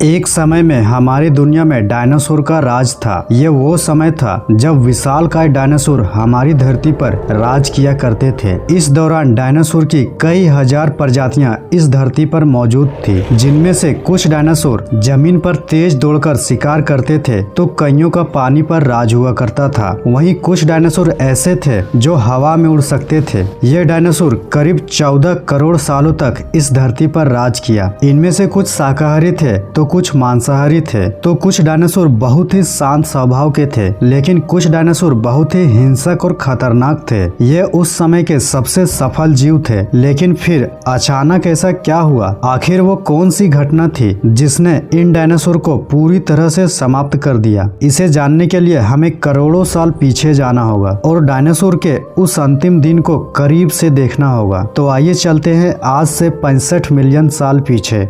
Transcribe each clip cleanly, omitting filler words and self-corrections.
एक समय में हमारी दुनिया में डायनासोर का राज था। ये वो समय था जब विशालकाय डायनासोर हमारी धरती पर राज किया करते थे। इस दौरान डायनासोर की कई हजार प्रजातियां इस धरती पर मौजूद थी, जिनमें से कुछ डायनासोर जमीन पर तेज दौड़कर शिकार करते थे तो कईयों का पानी पर राज हुआ करता था। वहीं कुछ डायनासोर ऐसे थे जो हवा में उड़ सकते थे। ये डायनासोर करीब 14 करोड़ सालों तक इस धरती पर राज किया। इनमें से कुछ शाकाहारी थे तो कुछ मांसाहारी थे। तो कुछ डायनासोर बहुत ही शांत स्वभाव के थे, लेकिन कुछ डायनासोर बहुत ही हिंसक और खतरनाक थे। ये उस समय के सबसे सफल जीव थे। लेकिन फिर अचानक ऐसा क्या हुआ? आखिर वो कौन सी घटना थी जिसने इन डायनासोर को पूरी तरह से समाप्त कर दिया? इसे जानने के लिए हमें करोड़ों साल पीछे जाना होगा और डायनासोर के उस अंतिम दिन को करीब से देखना होगा। तो आइए चलते हैं आज से 65 मिलियन साल पीछे।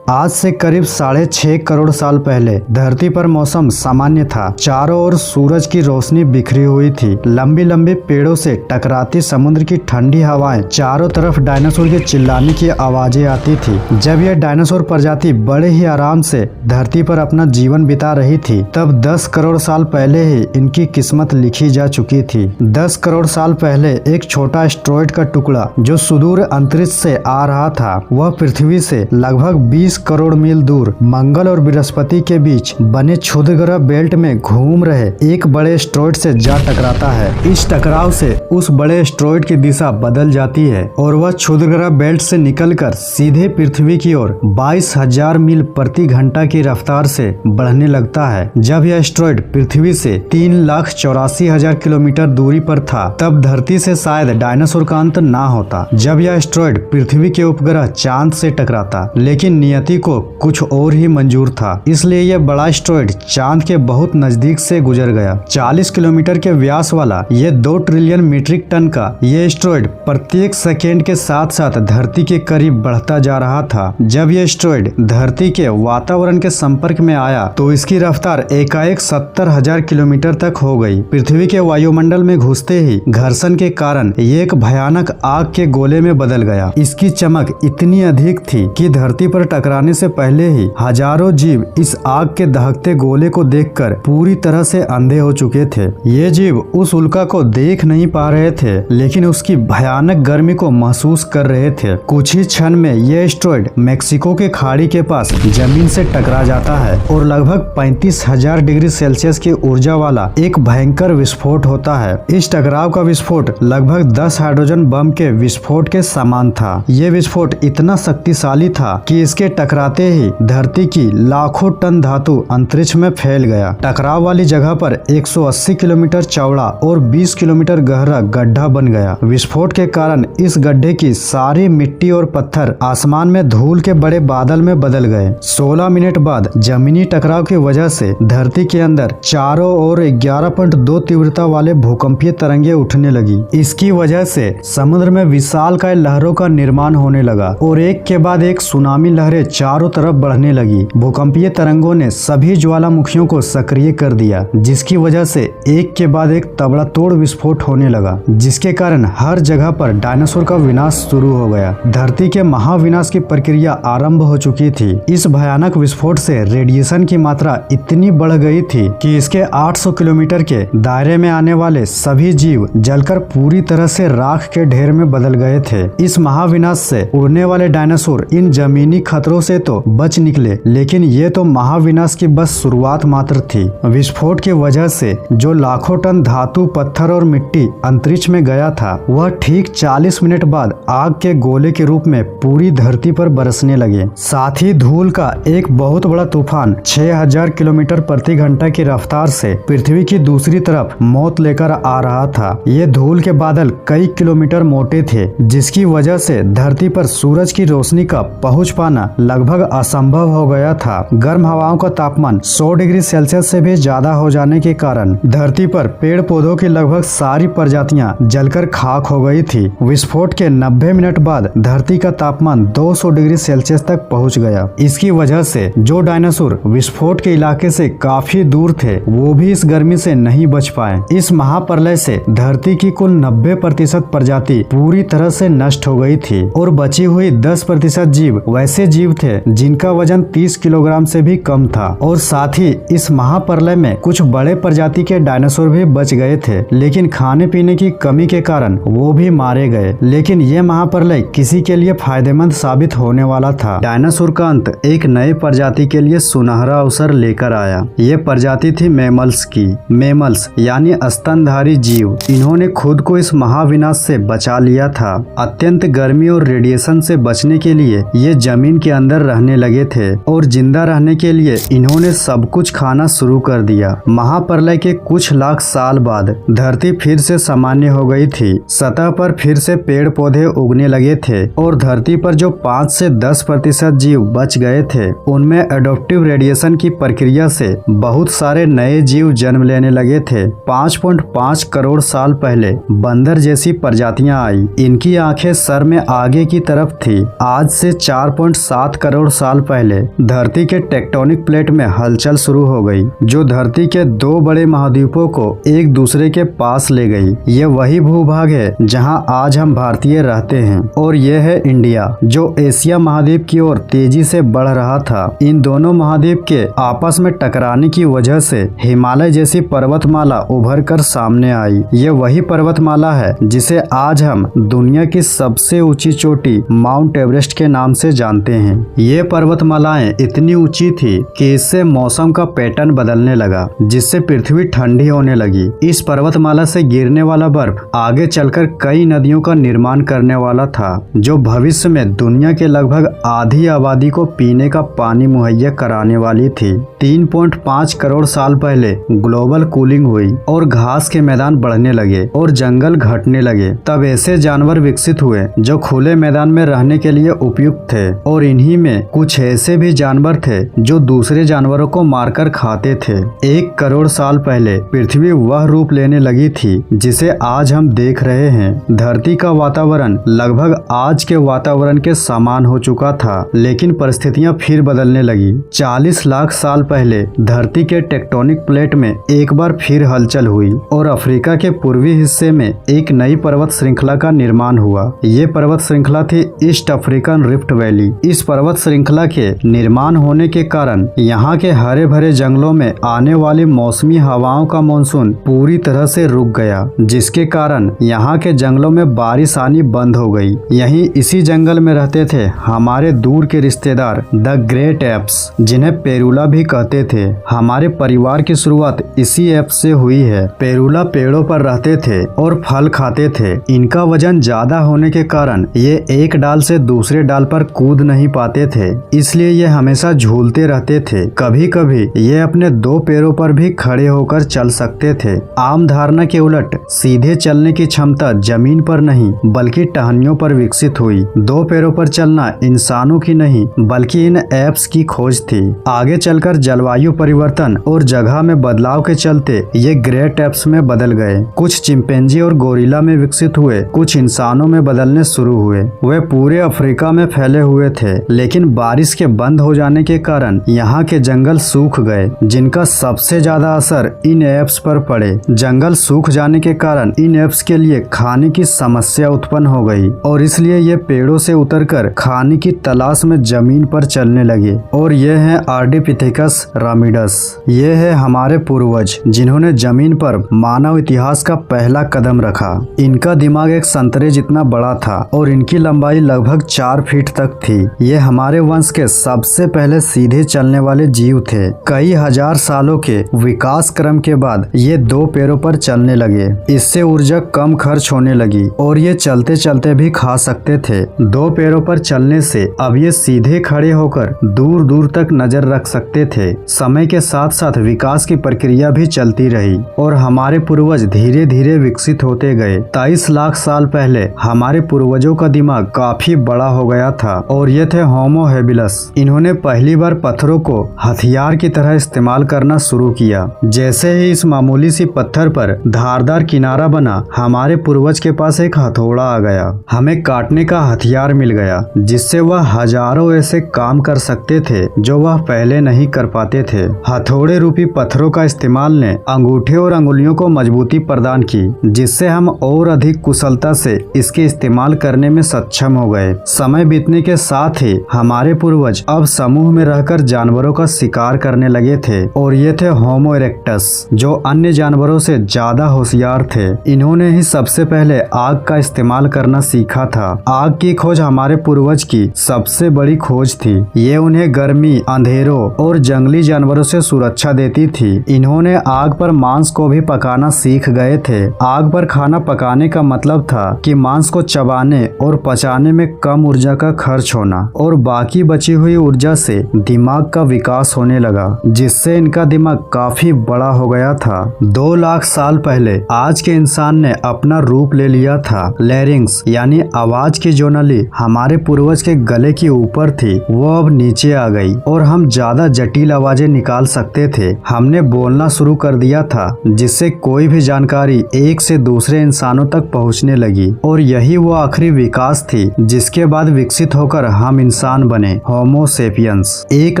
आज से करीब 6.5 करोड़ साल पहले धरती पर मौसम सामान्य था। चारों ओर सूरज की रोशनी बिखरी हुई थी। लंबी लंबी पेड़ों से टकराती समुद्र की ठंडी हवाएं, चारों तरफ डायनासोर के चिल्लाने की आवाजें आती थी। जब यह डायनासोर प्रजाति बड़े ही आराम से धरती पर अपना जीवन बिता रही थी, तब 10 करोड़ साल पहले ही इनकी किस्मत लिखी जा चुकी थी। 10 करोड़ साल पहले एक छोटा एस्टेरॉयड का टुकड़ा जो सुदूर अंतरिक्ष से आ रहा था, वह पृथ्वी से लगभग 20 करोड़ मील दूर मंगल और बृहस्पति के बीच बने क्षुद्र ग्रह बेल्ट में घूम रहे एक बड़े एस्टेरॉयड से जा टकराता है। इस टकराव से उस बड़े एस्टेरॉयड की दिशा बदल जाती है और वह क्षुद्र ग्रह बेल्ट से निकलकर सीधे पृथ्वी की ओर 22,000 मील प्रति घंटा की रफ्तार से बढ़ने लगता है। जब यह एस्टेरॉयड पृथ्वी से 3,84,000 किलोमीटर दूरी पर था, तब धरती से शायद डायनासोर का अंत ना होता। जब यह एस्टेरॉयड पृथ्वी के उपग्रह चांद से टकराता, लेकिन नियति को कुछ और ही मंजूर था, इसलिए यह बड़ा एस्टेरॉयड चांद के बहुत नजदीक से गुजर गया। 40 किलोमीटर के व्यास वाला ये 2 ट्रिलियन मीट्रिक टन का ये एस्टेरॉयड प्रत्येक सेकेंड के साथ साथ धरती के करीब बढ़ता जा रहा था। जब यह एस्टेरॉयड धरती के वातावरण के संपर्क में आया तो इसकी रफ्तार एकाएक 70,000 किलोमीटर तक हो गई। पृथ्वी के वायुमंडल में घुसते ही घर्षण के कारण ये एक भयानक आग के गोले में बदल गया। इसकी चमक इतनी अधिक थी कि धरती पर टकराने से पहले ही हजारों जीव इस आग के दहकते गोले को देखकर पूरी तरह से अंधे हो चुके थे। ये जीव उस उल्का को देख नहीं पा रहे थे, लेकिन उसकी भयानक गर्मी को महसूस कर रहे थे। कुछ ही क्षण में ये एस्टेरॉयड मेक्सिको के खाड़ी के पास जमीन से टकरा जाता है और लगभग 35,000 डिग्री सेल्सियस की ऊर्जा वाला एक भयंकर विस्फोट होता है। इस टकराव का विस्फोट लगभग 10 हाइड्रोजन बम के विस्फोट के समान था। ये विस्फोट इतना शक्तिशाली था कि इसके टकराते ही धरती की लाखों टन धातु अंतरिक्ष में फैल गया। टकराव वाली जगह पर 180 किलोमीटर चौड़ा और 20 किलोमीटर गहरा गड्ढा बन गया। विस्फोट के कारण इस गड्ढे की सारी मिट्टी और पत्थर आसमान में धूल के बड़े बादल में बदल गए। 16 मिनट बाद जमीनी टकराव की वजह से धरती के अंदर चारों ओर 11.2 तीव्रता वाले भूकंपीय तरंगे उठने लगी। इसकी वजह से समुद्र में विशालकाय लहरों का निर्माण होने लगा और एक के बाद एक सुनामी लहरें चारों तरफ बढ़ने लगी। भूकंपीय तरंगों ने सभी ज्वालामुखियों को सक्रिय कर दिया, जिसकी वजह से एक के बाद एक तबड़ातोड़ विस्फोट होने लगा, जिसके कारण हर जगह पर डायनासोर का विनाश शुरू हो गया। धरती के महाविनाश की प्रक्रिया आरंभ हो चुकी थी। इस भयानक विस्फोट से रेडिएशन की मात्रा इतनी बढ़ गई थी कि इसके 800 किलोमीटर के दायरे में आने वाले सभी जीव जलकर पूरी तरह से राख के ढेर में बदल गए थे। इस महाविनाश से उड़ने वाले डायनासोर इन जमीनी खतरों से तो बच निकले, लेकिन ये तो महाविनाश की बस शुरुआत मात्र थी। विस्फोट की वजह से जो लाखों टन धातु, पत्थर और मिट्टी अंतरिक्ष में गया था, वह ठीक 40 मिनट बाद आग के गोले के रूप में पूरी धरती पर बरसने लगे। साथ ही धूल का एक बहुत बड़ा तूफान 6,000 किलोमीटर प्रति घंटा की रफ्तार से पृथ्वी की दूसरी तरफ मौत लेकर आ रहा था। ये धूल के बादल कई किलोमीटर मोटे थे, जिसकी वजह से धरती पर सूरज की रोशनी का पहुंच पाना लगभग असंभव हो गया था। गर्म हवाओं का तापमान 100 डिग्री सेल्सियस से भी ज्यादा हो जाने के कारण धरती पर पेड़ पौधों की लगभग सारी प्रजातियां प्रजातियां जलकर खाक हो गई थी। विस्फोट के 90 मिनट बाद धरती का तापमान 200 डिग्री सेल्सियस तक पहुंच गया। इसकी वजह से जो डायनासोर विस्फोट के इलाके से काफी दूर थे वो भी इस गर्मी से नहीं बच पाए। इस महाप्रलय से धरती की कुल 90% प्रजाति पूरी तरह से नष्ट हो गई थी और बची हुई 10% जीव वैसे जीव थे जिनका वजन 30 किलोग्राम से भी कम था। और साथ ही इस महाप्रलय में कुछ बड़े प्रजाति के डायनासोर भी बच गए थे, लेकिन खाने पीने की कमी के कारण वो भी मारे गए। लेकिन ये महाप्रलय किसी के लिए फायदेमंद साबित होने वाला था। डायनासोर का अंत एक नए प्रजाति के लिए सुनहरा अवसर लेकर आया। ये प्रजाति थी मैमल्स की। मैमल्स यानी स्तनधारी जीव। इन्होंने खुद को इस महाविनाश से बचा लिया था। अत्यंत गर्मी और रेडिएशन से बचने के लिए ये जमीन के अंदर रहने लगे थे और जिंदा रहने के लिए इन्होंने सब कुछ खाना शुरू कर दिया। महाप्रलय के कुछ लाख साल बाद धरती फिर से सामान्य हो गई थी। सतह पर फिर से पेड़ पौधे उगने लगे थे और धरती पर जो 5 से 10% जीव बच गए थे उनमें एडॉप्टिव रेडिएशन की प्रक्रिया से बहुत सारे नए जीव जन्म लेने लगे थे। 5.5 करोड़ साल पहले बंदर जैसी प्रजातियां आई। इनकी आंखें सर में आगे की तरफ थी। आज से 4.7 करोड़ साल पहले धरती के टेक्टोनिक प्लेट में हलचल शुरू हो गई जो धरती के 2 बड़े महाद्वीपों को एक दूसरे के पास ले गई। ये वही भूभाग है जहां आज हम भारतीय रहते हैं और ये है इंडिया जो एशिया महाद्वीप की ओर तेजी से बढ़ रहा था। इन दोनों महाद्वीप के आपस में टकराने की वजह से हिमालय जैसी पर्वतमाला उभर कर सामने आई। ये वही पर्वतमाला है जिसे आज हम दुनिया की सबसे ऊंची चोटी माउंट एवरेस्ट के नाम से जानते हैं। ये पर्वतमालाएं इतनी ऊंची थी कि इससे मौसम का पैटर्न बदलने लगा, जिससे पृथ्वी ठंडी होने लगी। इस पर्वतमाला से गिरने वाला बर्फ आगे चलकर कई नदियों का निर्माण करने वाला था जो भविष्य में दुनिया के लगभग आधी आबादी को पीने का पानी मुहैया कराने वाली थी। 3.5 करोड़ साल पहले ग्लोबल कूलिंग हुई और घास के मैदान बढ़ने लगे और जंगल घटने लगे। तब ऐसे जानवर विकसित हुए जो खुले मैदान में रहने के लिए उपयुक्त थे और इन्हीं में कुछ ऐसे भी जानवर थे जो दूसरे जानवरों को मारकर खाते थे। 1 करोड़ साल पहले पृथ्वी वह रूप लेने लगी थी जिसे आज हम देख रहे हैं। धरती का वातावरण लगभग आज के वातावरण के समान हो चुका था, लेकिन परिस्थितियां फिर बदलने लगी। 40 लाख साल पहले धरती के टेक्टोनिक प्लेट में एक बार फिर हलचल हुई और अफ्रीका के पूर्वी हिस्से में एक नई पर्वत श्रृंखला का निर्माण हुआ। ये पर्वत श्रृंखला थी ईस्ट अफ्रीकन रिफ्ट वैली। इस पर्वत श्रृंखला के निर्माण होने के कारण यहाँ के हरे भरे जंगलों में आने वाली मौसमी हवाओं का मानसून पूरी तरह से रुक गया, जिसके कारण यहाँ के जंगलों में बारिश आनी बंद हो गई। यहीं इसी जंगल में रहते थे हमारे दूर के रिश्तेदार द ग्रेट एप्स, जिन्हें पेरूला भी कहते थे। हमारे परिवार की शुरुआत इसी एप से हुई है। पेरूला पेड़ों पर रहते थे और फल खाते थे। इनका वजन ज्यादा होने के कारण ये एक डाल से दूसरे डाल पर कूद नहीं पाते थे, इसलिए ये हमेशा झूलते रहते थे। कभी कभी ये अपने 2 पैरों पर भी खड़े होकर चल सकते थे। आम धारणा के उलट सीधे चलने की क्षमता जमीन पर नहीं बल्कि टहनियों पर विकसित हुई। 2 पैरों पर चलना इंसानों की नहीं बल्कि इन एप्स की खोज थी। आगे चलकर जलवायु परिवर्तन और जगह में बदलाव के चलते ये ग्रेट एप्स में बदल गए। कुछ चिंपैंजी और गोरिल्ला में विकसित हुए, कुछ इंसानों में बदलने शुरू हुए। वे पूरे अफ्रीका में फैले हुए थे, लेकिन बारिश के बंद हो जाने के कारण यहाँ के जंगल सूख गए, जिनका सबसे ज्यादा असर इन एप्स पर पड़े। जंगल सूख जाने के कारण इन एप्स के लिए खाने की समस्या उत्पन्न हो गई और इसलिए ये पेड़ों से उतरकर खाने की तलाश में जमीन पर चलने लगे। और ये है आर्डिपिथेकस रामिडस। ये है हमारे पूर्वज जिन्होंने जमीन पर मानव इतिहास का पहला कदम रखा। इनका दिमाग एक संतरे जितना बड़ा था और इनकी लंबाई लगभग 4 फीट तक थी। ये हमारे वंश के सबसे पहले सीधे चलने वाले जीव थे। कई हजार सालों के विकास क्रम के बाद ये 2 पैरों पर चलने लगे। इससे ऊर्जा कम खर्च होने लगी और ये चलते चलते भी खा सकते थे। 2 पैरों पर चलने से अब ये सीधे खड़े होकर दूर दूर तक नजर रख सकते थे। समय के साथ साथ विकास की प्रक्रिया भी चलती रही और हमारे पूर्वज धीरे धीरे विकसित होते गए। 23 लाख साल पहले हमारे पूर्वजों का दिमाग काफी बड़ा हो गया था और ये थे होमो हेबिलस। इन्होंने पहली बार पत्थरों को हथियार की तरह इस्तेमाल करना शुरू किया। जैसे ही इस मामूली सी पत्थर पर धारदार किनारे किनारा बना, हमारे पूर्वज के पास एक हथौड़ा आ गया। हमें काटने का हथियार मिल गया, जिससे वह हजारों ऐसे काम कर सकते थे जो वह पहले नहीं कर पाते थे। हथौड़े रूपी पत्थरों का इस्तेमाल ने अंगूठे और अंगुलियों को मजबूती प्रदान की, जिससे हम और अधिक कुशलता से इसके इस्तेमाल करने में सक्षम हो गए। समय बीतने के साथ ही हमारे पूर्वज अब समूह में रहकर जानवरों का शिकार करने लगे थे, और ये थे होमो इरेक्टस, जो अन्य जानवरों से ज्यादा होशियार थे। इन्होंने ही सबसे पहले आग का इस्तेमाल करना सीखा था। आग की खोज हमारे पूर्वज की सबसे बड़ी खोज थी। ये उन्हें गर्मी, अंधेरों और जंगली जानवरों से सुरक्षा देती थी। इन्होंने आग पर मांस को भी पकाना सीख गए थे। आग पर खाना पकाने का मतलब था कि मांस को चबाने और पचाने में कम ऊर्जा का खर्च होना, और बाकी बची हुई ऊर्जा से दिमाग का विकास होने लगा, जिससे इनका दिमाग काफी बड़ा हो गया था। 2 लाख साल पहले आज के इंसान ने अपना रूप ले लिया था। लैरिंग्स यानी आवाज की जो नली हमारे पूर्वज के गले के ऊपर थी, वो अब नीचे आ गई और हम ज्यादा जटिल आवाजें निकाल सकते थे। हमने बोलना शुरू कर दिया था, जिससे कोई भी जानकारी एक से दूसरे इंसानों तक पहुंचने लगी, और यही वो आखिरी विकास थी जिसके बाद विकसित होकर हम इंसान बने, होमो सेपियंस। 1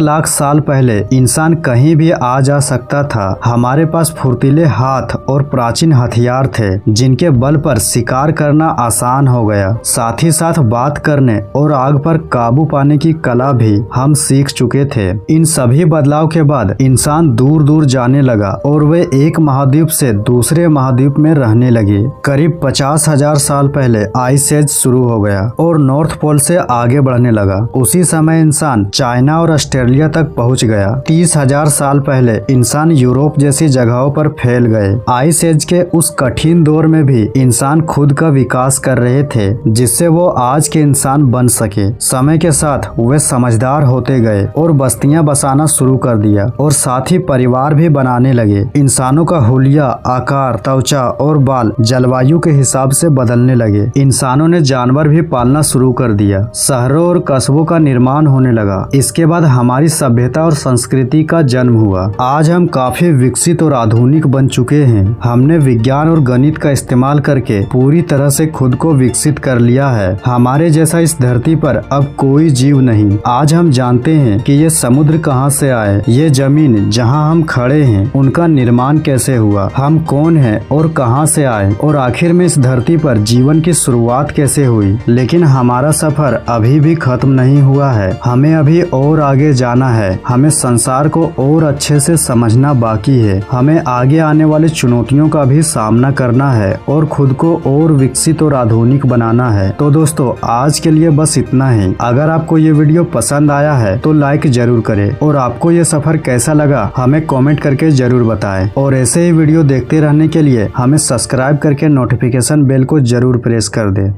लाख साल पहले इंसान कहीं भी आ जा सकता था। हमारे पास फुर्तीले हाथ और प्राचीन हथियार थे, जिनके बल पर शिकार करना आसान हो गया। साथ ही साथ बात करने और आग पर काबू पाने की कला भी हम सीख चुके थे। इन सभी बदलाव के बाद इंसान दूर दूर जाने लगा, और वे एक महाद्वीप से दूसरे महाद्वीप में रहने लगे। करीब 50,000 साल पहले आइस एज शुरू हो गया और नॉर्थ पोल से आगे बढ़ने लगा। उसी समय इंसान चाइना और ऑस्ट्रेलिया तक पहुंच गया। 30,000 साल पहले इंसान यूरोप जैसी जगहों पर फैल गए। आइस एज के उस कठिन दौर में भी इंसान खुद का विकास कर रहे थे, जिससे वो आज के इंसान बन सके। समय के साथ वे समझदार होते गए और बस्तियां बसाना शुरू कर दिया, और साथ ही परिवार भी बनाने लगे। इंसानों का हुलिया, आकार, त्वचा और बाल जलवायु के हिसाब से बदलने लगे। इंसानों ने जानवर भी पालना शुरू कर दिया। शहरों और कस्बों का निर्माण होने लगा। इसके बाद हमारी सभ्यता और संस्कृति का जन्म हुआ। आज हम काफी विकसित और आधुनिक बन चुके हैं। हमने विज्ञान और गणित का इस्तेमाल करके पूरी तरह से खुद को विकसित कर लिया है। हमारे जैसा इस धरती पर अब कोई जीव नहीं। आज हम जानते हैं कि ये समुद्र कहाँ से आए, ये जमीन जहाँ हम खड़े हैं उनका निर्माण कैसे हुआ, हम कौन हैं और कहाँ से आए, और आखिर में इस धरती पर जीवन की शुरुआत कैसे हुई। लेकिन हमारा सफर अभी भी खत्म नहीं हुआ है। हमें अभी और आगे जाना है। हमें संसार को और अच्छे से समझना बाकी है। हमें आगे आने वाली चुनौतियों का भी सामना करना है और खुद को और विकसित और आधुनिक बनाना है। तो दोस्तों, आज के लिए बस इतना ही। अगर आपको ये वीडियो पसंद आया है तो लाइक जरूर करें, और आपको ये सफर कैसा लगा हमें कमेंट करके जरूर बताएं। और ऐसे ही वीडियो देखते रहने के लिए हमें सब्सक्राइब करके नोटिफिकेशन बेल को जरूर प्रेस कर दें।